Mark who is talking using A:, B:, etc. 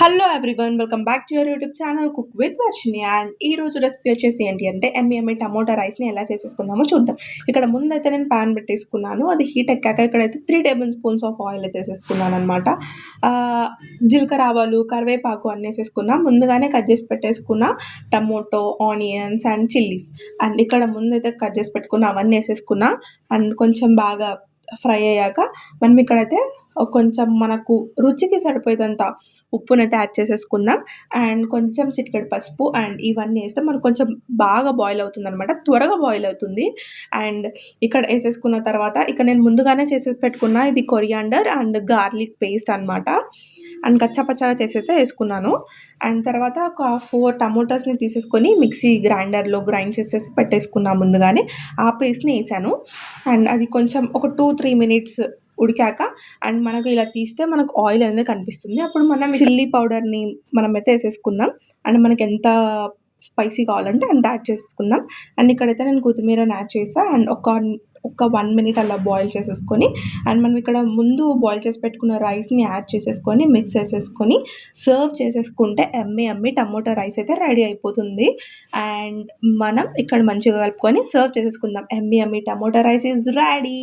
A: Hello everyone, welcome back to your YouTube channel cook with Varshini. And ఈ రోజు recipe వచ్చేసి ఏంటి అంటే ఎమ్మి టమోటా రైస్ని ఎలా చేసేసుకుందామో చూద్దాం. ఇక్కడ ముందైతే నేను ప్యాన్ పెట్టేసుకున్నాను. అది హీట్ ఎక్కాక ఇక్కడైతే 3 టేబుల్ స్పూన్స్ ఆఫ్ ఆయిల్ అయితే వేసేసుకున్నాను అనమాట. జీలకర్ర, ఆవాలు, కరివేపాకు అన్నీ వేసేసుకున్నా. ముందుగానే కట్ చేసి పెట్టేసుకున్న tomato, onions and chillies and ఇక్కడ ముందైతే కట్ చేసి పెట్టుకున్న అవన్నీ వేసేసుకున్నా. అండ్ కొంచెం బాగా ఫ్రై అయ్యాక మనం ఇక్కడైతే కొంచెం మనకు రుచికి సరిపోయేంత ఉప్పునైతే యాడ్ చేసేసుకుందాం. అండ్ కొంచెం చిటికెడు పసుపు అండ్ ఇవన్నీ వేస్తే మనకు కొంచెం బాగా బాయిల్ అవుతుంది అనమాట, త్వరగా బాయిల్ అవుతుంది. అండ్ ఇక్కడ వేసేసుకున్న తర్వాత ఇక నేను ముందుగానే చేసేసి పెట్టుకున్న ఇది కొరియాండర్ అండ్ గార్లిక్ పేస్ట్ అనమాట. అండ్ కచ్చాపచ్చాగా చేసేస్తే వేసుకున్నాను. అండ్ తర్వాత ఒక 4 టమోటాస్ని తీసేసుకొని మిక్సీ గ్రైండర్లో గ్రైండ్ చేసేసి పెట్టేసుకున్నాను ముందుగానే. ఆ పేస్ట్ని వేసాను. అండ్ అది కొంచెం ఒక 2-3 మినిట్స్ ఉడికాక అండ్ మనకు ఇలా తీస్తే మనకు ఆయిల్ అనేది కనిపిస్తుంది. అప్పుడు మనం చిల్లీ పౌడర్ని మనమైతే వేసేసుకుందాం. అండ్ మనకి ఎంత స్పైసీ కావాలంటే అంత యాడ్ చేసేసుకుందాం. అండ్ ఇక్కడైతే నేను కొత్తిమీరని యాడ్ చేసా. అండ్ ఒక 1 మినిట్ అలా బాయిల్ చేసేసుకొని అండ్ మనం ఇక్కడ ముందు బాయిల్ చేసి పెట్టుకున్న రైస్ని యాడ్ చేసేసుకొని మిక్స్ చేసేసుకొని సర్వ్ చేసేసుకుంటే ఎమ్మి టమోటా రైస్ అయితే రెడీ అయిపోతుంది. అండ్ మనం ఇక్కడ మంచిగా కలుపుకొని సర్వ్ చేసేసుకుందాం. ఎమ్మి టమోటా రైస్ ఈజ్ రెడీ.